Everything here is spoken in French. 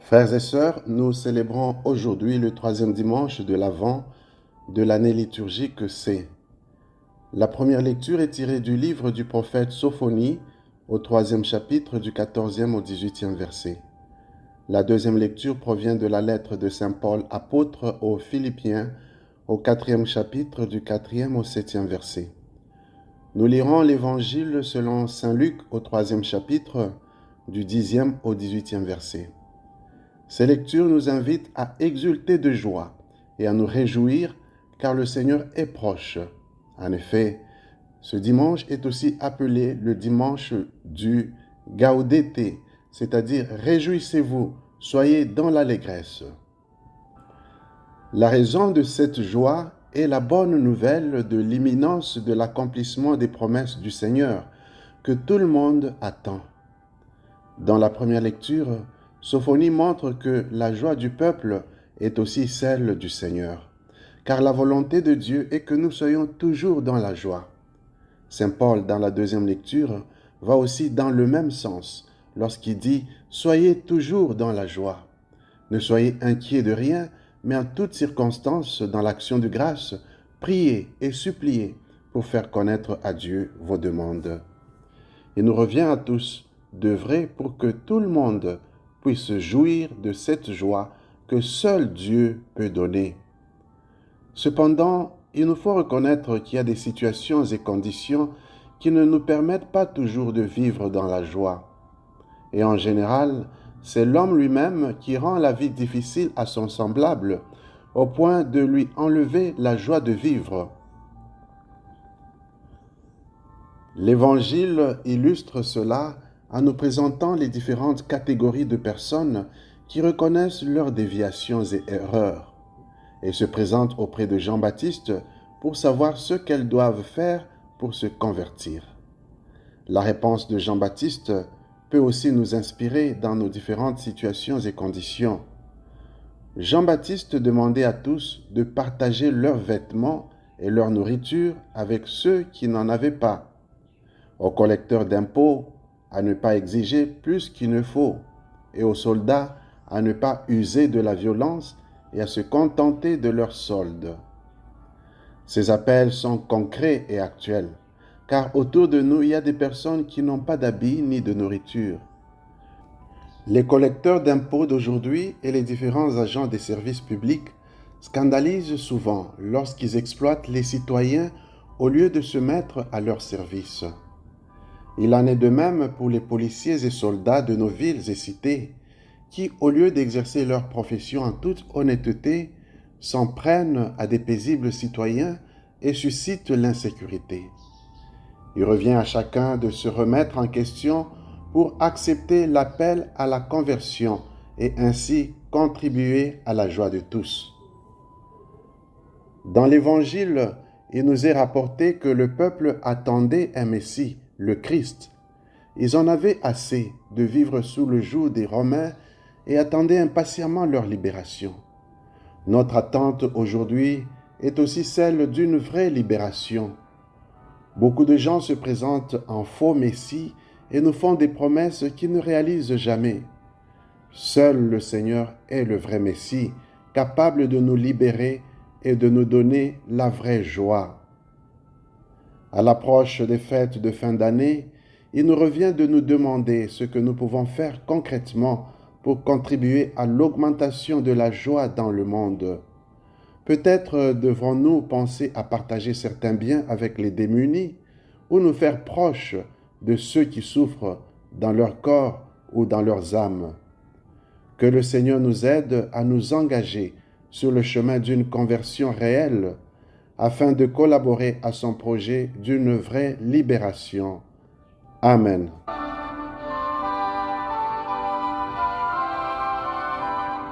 Frères et sœurs, nous célébrons aujourd'hui le troisième dimanche de l'Avent de l'année liturgique C. La première lecture est tirée du livre du prophète Sophonie, au troisième chapitre du 14e au 18e verset. La deuxième lecture provient de la lettre de Saint Paul apôtre aux Philippiens, au 4e chapitre du 4e au 7e verset. Nous lirons l'Évangile selon Saint Luc au 3e chapitre, du 10e au 18e verset. Ces lectures nous invitent à exulter de joie et à nous réjouir car le Seigneur est proche. En effet, ce dimanche est aussi appelé le dimanche du Gaudete, c'est-à-dire réjouissez-vous, soyez dans l'allégresse. La raison de cette joie est la bonne nouvelle de l'imminence de l'accomplissement des promesses du Seigneur que tout le monde attend. Dans la première lecture, Sophonie montre que la joie du peuple est aussi celle du Seigneur, car la volonté de Dieu est que nous soyons toujours dans la joie. Saint Paul, dans la deuxième lecture, va aussi dans le même sens lorsqu'il dit « Soyez toujours dans la joie. Ne soyez inquiets de rien, mais en toutes circonstances, dans l'action de grâce, priez et suppliez pour faire connaître à Dieu vos demandes. » Il nous revient à tous d'œuvrer pour que tout le monde puisse jouir de cette joie que seul Dieu peut donner. Cependant, il nous faut reconnaître qu'il y a des situations et conditions qui ne nous permettent pas toujours de vivre dans la joie. Et en général, c'est l'homme lui-même qui rend la vie difficile à son semblable, au point de lui enlever la joie de vivre. L'Évangile illustre cela en nous présentant les différentes catégories de personnes qui reconnaissent leurs déviations et erreurs et se présentent auprès de Jean-Baptiste pour savoir ce qu'elles doivent faire pour se convertir. La réponse de Jean-Baptiste peut aussi nous inspirer dans nos différentes situations et conditions. Jean-Baptiste demandait à tous de partager leurs vêtements et leur nourriture avec ceux qui n'en avaient pas, aux collecteurs d'impôts à ne pas exiger plus qu'il ne faut, et aux soldats à ne pas user de la violence et à se contenter de leur solde. Ces appels sont concrets et actuels, car autour de nous, il y a des personnes qui n'ont pas d'habits ni de nourriture. Les collecteurs d'impôts d'aujourd'hui et les différents agents des services publics scandalisent souvent lorsqu'ils exploitent les citoyens au lieu de se mettre à leur service. Il en est de même pour les policiers et soldats de nos villes et cités, qui, au lieu d'exercer leur profession en toute honnêteté, s'en prennent à des paisibles citoyens et suscitent l'insécurité. Il revient à chacun de se remettre en question pour accepter l'appel à la conversion et ainsi contribuer à la joie de tous. Dans l'Évangile, il nous est rapporté que le peuple attendait un Messie, le Christ. Ils en avaient assez de vivre sous le joug des Romains et attendaient impatiemment leur libération. Notre attente aujourd'hui est aussi celle d'une vraie libération. Beaucoup de gens se présentent en faux Messie et nous font des promesses qu'ils ne réalisent jamais. Seul le Seigneur est le vrai Messie, capable de nous libérer et de nous donner la vraie joie. À l'approche des fêtes de fin d'année, il nous revient de nous demander ce que nous pouvons faire concrètement pour contribuer à l'augmentation de la joie dans le monde. Peut-être devrons-nous penser à partager certains biens avec les démunis ou nous faire proches de ceux qui souffrent dans leur corps ou dans leurs âmes. Que le Seigneur nous aide à nous engager sur le chemin d'une conversion réelle afin de collaborer à son projet d'une vraie libération. Amen.